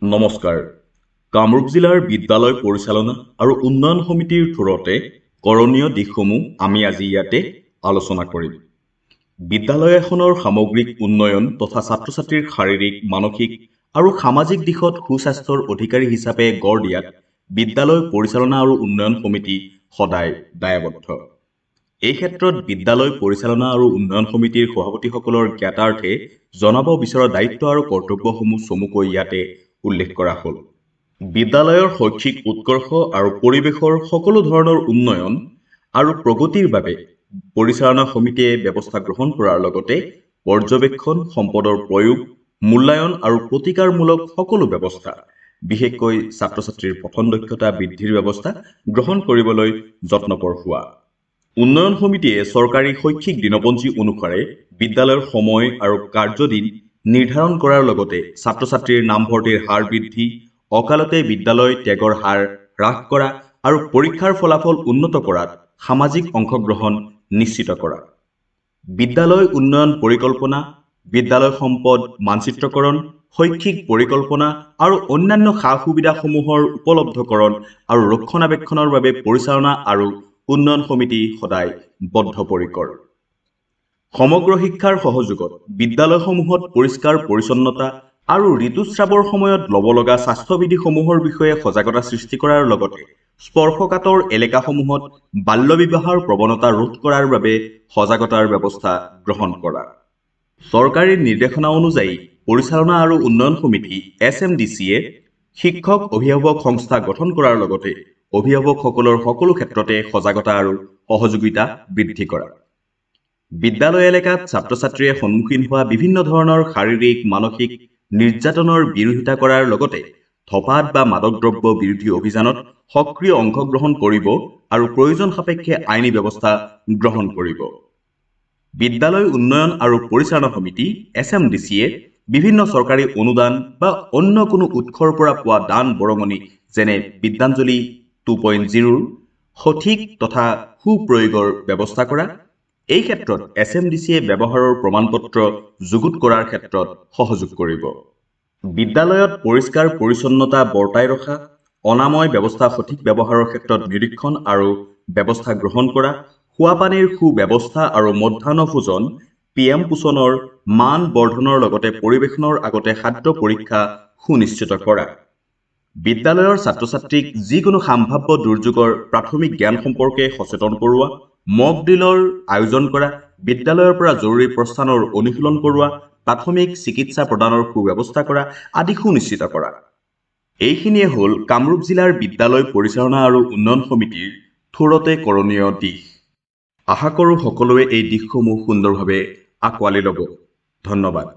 নমস্কাৰ। কামৰূপ জিলাৰ বিদ্যালয় পৰিচালনা আৰু উন্নয়ন সমিতিৰ থোৰতে কৰণীয় দিশসমূহ আমি আজি ইয়াতে আলোচনা কৰিম। বিদ্যালয় এখনৰ সামগ্ৰিক উন্নয়ন তথা ছাত্ৰ-ছাত্ৰীৰ শাৰীৰিক, মানসিক আৰু সামাজিক দিশত সুস্বাস্থ্যৰ অধিকাৰী হিচাপে গঢ় দিয়াত বিদ্যালয় পৰিচালনা আৰু উন্নয়ন সমিতি সদায় দায়বদ্ধ। এই ক্ষেত্ৰত বিদ্যালয় পৰিচালনা আৰু উন্নয়ন সমিতিৰ সভাপতিসকলৰ জ্ঞাতাৰ্থে জনাব বিচৰা দায়িত্ব আৰু কৰ্তব্যসমূহ চমুকৈ ইয়াতে উল্লেখ কৰা হ'ল। বিদ্যালয়ৰ শৈক্ষিক উৎকৰ্ষ আৰু পৰিৱেশৰ সকলো ধৰণৰ উন্নয়ন আৰু প্ৰগতিৰ বাবে পৰিচালনা সমিতিয়ে ব্যৱস্থা গ্ৰহণ কৰাৰ লগতে পৰ্যবেক্ষণ, সম্পদৰ প্ৰয়োগ, মূল্যায়ন আৰু প্ৰতিকাৰমূলক সকলো ব্যৱস্থা, বিশেষকৈ ছাত্ৰ-ছাত্ৰীৰ পঠন দক্ষতা বৃদ্ধিৰ ব্যৱস্থা গ্ৰহণ কৰিবলৈ যত্নপৰ হোৱা। উন্নয়ন সমিতিয়ে চৰকাৰী শৈক্ষিক দিনপঞ্জী অনুসাৰে বিদ্যালয়ৰ সময় আৰু কাৰ্যদিন নিৰ্ধাৰণ কৰাৰ লগতে ছাত্ৰ-ছাত্ৰীৰ নামভৰ্তিৰ হাৰ বৃদ্ধি, অকালতে বিদ্যালয় ত্যাগৰ হাৰ হ্ৰাস কৰা আৰু পৰীক্ষাৰ ফলাফল উন্নত কৰাত সামাজিক অংশগ্ৰহণ নিশ্চিত কৰা। বিদ্যালয় উন্নয়ন পৰিকল্পনা, বিদ্যালয় সম্পদ মানচিত্ৰকৰণ, শৈক্ষিক পৰিকল্পনা আৰু অন্যান্য সা-সুবিধাসমূহৰ উপলব্ধকৰণ আৰু ৰক্ষণাবেক্ষণৰ বাবে পৰিচালনা আৰু উন্নয়ন সমিতি সদায় বদ্ধপৰিকৰ। সমগ্ৰ শিক্ষাৰ সহযোগত বিদ্যালয়সমূহত পৰিষ্কাৰ পৰিচ্ছন্নতা আৰু ঋতুস্ৰাৱৰ সময়ত ল'ব লগা স্বাস্থ্যবিধিসমূহৰ বিষয়ে সজাগতা সৃষ্টি কৰাৰ লগতে স্পৰ্শকাতৰ এলেকাসমূহত বাল্যবিবাহৰ প্ৰৱণতা ৰোধ কৰাৰ বাবে সজাগতাৰ ব্যৱস্থা গ্ৰহণ কৰা। চৰকাৰী নিৰ্দেশনা অনুযায়ী পৰিচালনা আৰু উন্নয়ন সমিতি Smdc-য়ে শিক্ষক অভিভাৱক সংস্থা গঠন কৰাৰ লগতে অভিভাৱকসকলৰ সকলো ক্ষেত্ৰতে সজাগতা আৰু সহযোগিতা বৃদ্ধি কৰা। বিদ্যালয় এলেকাত ছাত্ৰ-ছাত্ৰীয়ে সন্মুখীন হোৱা বিভিন্ন ধৰণৰ শাৰীৰিক, মানসিক নিৰ্যাতনৰ বিৰোধিতা কৰাৰ লগতে ধঁপাত বা মাদক দ্ৰব্য বিৰোধী অভিযানত সক্ৰিয় অংশগ্ৰহণ কৰিব আৰু প্ৰয়োজন সাপেক্ষে আইনী ব্যৱস্থা গ্ৰহণ কৰিব। বিদ্যালয় উন্নয়ন আৰু পৰিচালনা সমিতি Smdc-য়ে বিভিন্ন চৰকাৰী অনুদান বা অন্য কোনো উৎসৰ পৰা পোৱা দান বৰঙণি যেনে বিদ্যাঞ্জলি 2.0ৰ সঠিক তথা সুপ্ৰয়োগৰ ব্যৱস্থা কৰা। এই ক্ষেত্ৰত Smdc-য়ে ব্যৱহাৰৰ প্ৰমাণপত্ৰ যুগুত কৰাৰ ক্ষেত্ৰত সহযোগ কৰিব। বিদ্যালয়ত পৰিষ্কাৰ পৰিচ্ছন্নতা বৰ্তাই ৰখা, অনাময় ব্যৱস্থা সঠিক ব্যৱহাৰৰ ক্ষেত্ৰত নিৰীক্ষণ আৰু ব্যৱস্থা গ্ৰহণ কৰা, খোৱাপানীৰ সুব্যৱস্থা আৰু মধ্যাহ্ন ভোজন PM পোষণৰ মান বৰ্ধনৰ লগতে পৰিৱেশনৰ আগতে খাদ্য পৰীক্ষা সুনিশ্চিত কৰা। বিদ্যালয়ৰ ছাত্ৰ-ছাত্ৰীক যিকোনো সম্ভাৱ্য দুৰ্যোগৰ প্ৰাথমিক জ্ঞান সম্পৰ্কে সচেতন কৰোৱা, মক ড্ৰিলৰ আয়োজন কৰা, বিদ্যালয়ৰ পৰা জৰুৰী প্ৰস্থানৰ অনুশীলন কৰোৱা, প্ৰাথমিক চিকিৎসা প্ৰদানৰ সুব্যৱস্থা কৰা আদি সুনিশ্চিত কৰা। এইখিনিয়ে হ'ল কামৰূপ জিলাৰ বিদ্যালয় পৰিচালনা আৰু উন্নয়ন সমিতিৰ থোৰতে কৰণীয় দিশ। আশা কৰোঁ সকলোৱে এই দিশসমূহ সুন্দৰভাৱে আঁকোৱালি ল'ব। ধন্যবাদ।